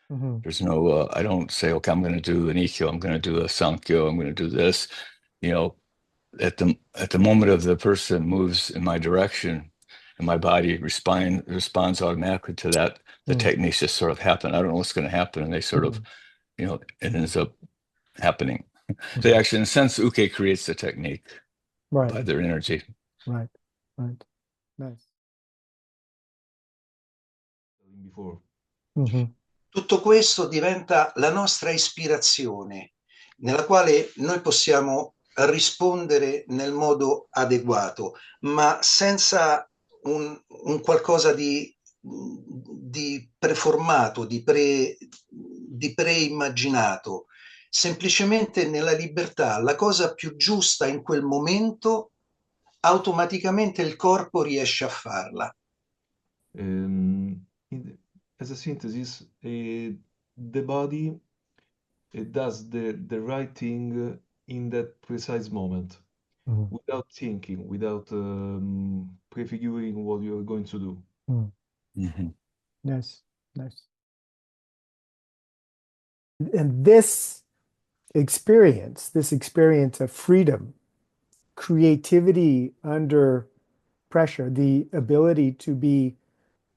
Hmm. There's no, I don't say, okay, I'm going to do an EQ, I'm going to do a Sankyo, I'm going to do this. You know, at the moment of the person moves in my direction and my body responds automatically to that, the Mm. techniques just sort of happen. I don't know what's going to happen. And they sort of, Mhm. it ends up happening. They Mhm. actually, in a sense, Uke creates the technique Right, by their energy. right, right. Nice. Before. Hmm. Tutto questo diventa la nostra ispirazione, nella quale noi possiamo rispondere nel modo adeguato, ma senza un qualcosa di preformato, di preimmaginato. Semplicemente nella libertà, la cosa più giusta in quel momento, automaticamente il corpo riesce a farla. Um, as a synthesis, the body does the right thing in that precise moment, Hmm. without thinking, without prefiguring what you're going to do. Mm. Mhm. Nice, nice. And this experience of freedom, creativity under pressure, the ability to be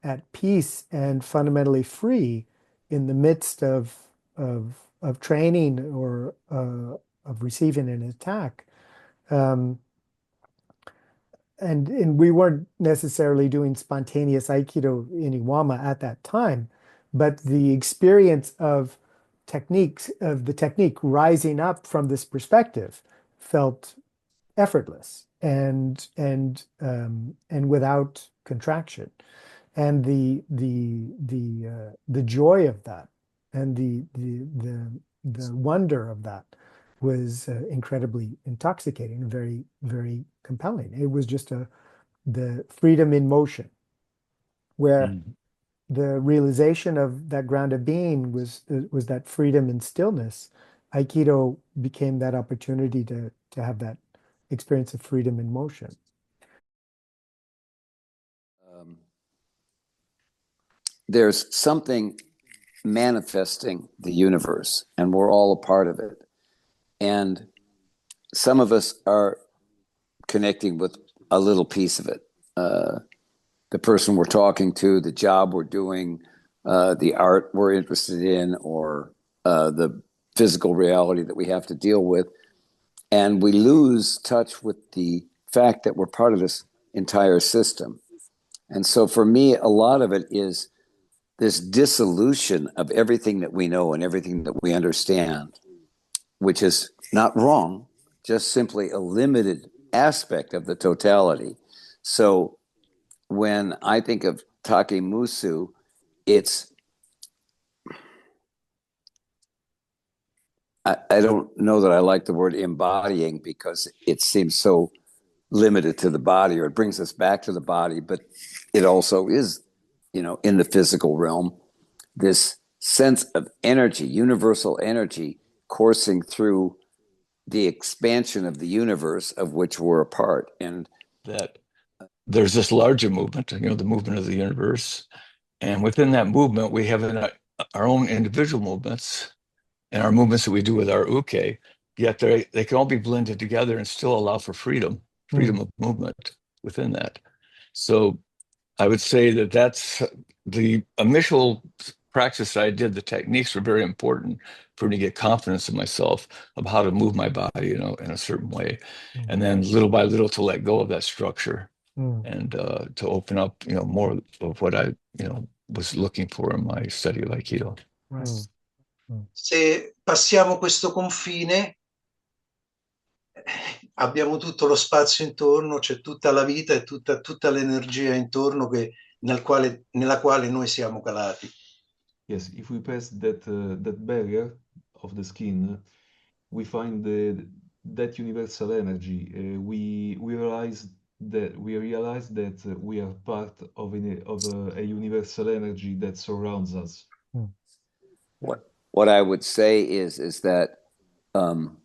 at peace and fundamentally free in the midst of training or of receiving an attack. Um, and we weren't necessarily doing spontaneous Aikido in Iwama at that time, but the experience of the technique rising up from this perspective felt effortless and without contraction, and the joy of that and the wonder of that was incredibly intoxicating and very, very compelling. It was just the freedom in motion, where Mhm. the realization of that grounded being was that freedom and stillness. Aikido became that opportunity to have that experience of freedom in motion. Um, there's something manifesting the universe, and we're all a part of it. And some of us are connecting with a little piece of it. The person we're talking to, the job we're doing, the art we're interested in, or the physical reality that we have to deal with. And we lose touch with the fact that we're part of this entire system. And so for me, a lot of it is this dissolution of everything that we know and everything that we understand, which is not wrong, just simply a limited aspect of the totality. So when I think of Takemusu, it's, I don't know that I like the word embodying because it seems so limited to the body, or it brings us back to the body, but it also is, in the physical realm, this sense of energy, universal energy coursing through the expansion of the universe of which we're a part. And That there's this larger movement, the movement of the universe. And within that movement, we have our own individual movements and our movements that we do with our uke, yet they can all be blended together and still allow for freedom Mm. of movement within that. So I would say that that's the initial practice that I did. The techniques were very important for me to get confidence in myself of how to move my body, in a certain way. Mm. And then little by little to let go of that structure Mm. and to open up, more of what I, was looking for in my study of Aikido. Right. S- Mm. Se passiamo questo confine, abbiamo tutto lo spazio intorno, c'è tutta la vita e tutta l'energia intorno nella quale noi siamo calati. Yes, if we pass that barrier of the skin, we find that universal energy. We realize that we are part of a universal energy that surrounds us. Mm. what I would say is that um,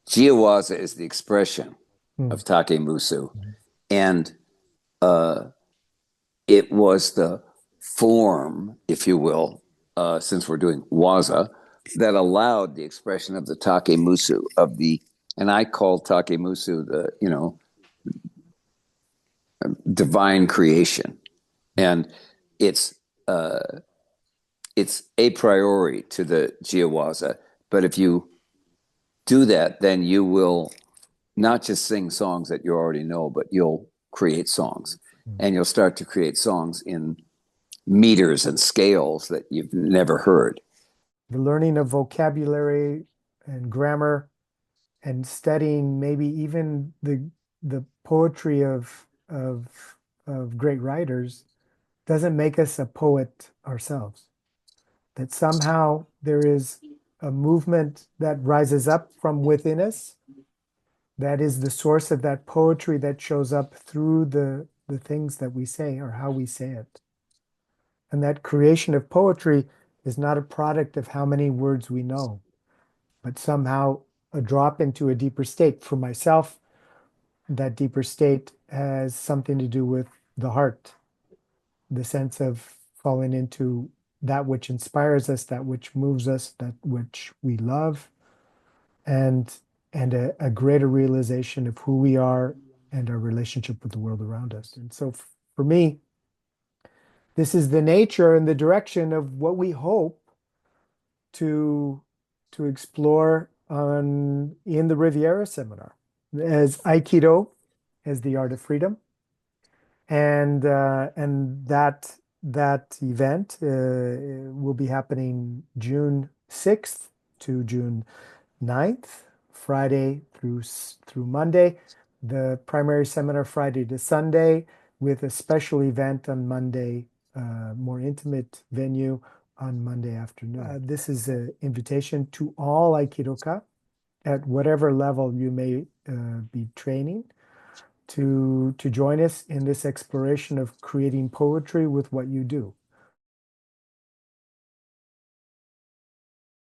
Jiawaza is the expression Mm. of Takemusu, Mm. and uh, it was the form, if you will, since we're doing waza, that allowed the expression of the takemusu and I call takemusu the, divine creation. And it's a priori to the jiawaza. But if you do that, then you will not just sing songs that you already know, but you'll create songs. And you'll start to create songs in meters and scales that you've never heard. The learning of vocabulary and grammar and studying maybe even the poetry of great writers doesn't make us a poet ourselves. That somehow there is a movement that rises up from within us that is the source of that poetry that shows up through the things that we say or how we say it. And that creation of poetry is not a product of how many words we know, but somehow a drop into a deeper state. For myself, that deeper state has something to do with the heart, the sense of falling into that which inspires us, that which moves us, that which we love, and a greater realization of who we are and our relationship with the world around us. And so for me, this is the nature and the direction of what we hope to explore in the Riviera seminar as Aikido, as the art of freedom, and that event will be happening June 6th to June 9th, Friday through Monday. The primary seminar Friday to Sunday, with a special event on Monday, more intimate venue on Monday afternoon. This is an invitation to all Aikidoka at whatever level you may be training to join us in this exploration of creating poetry with what you do.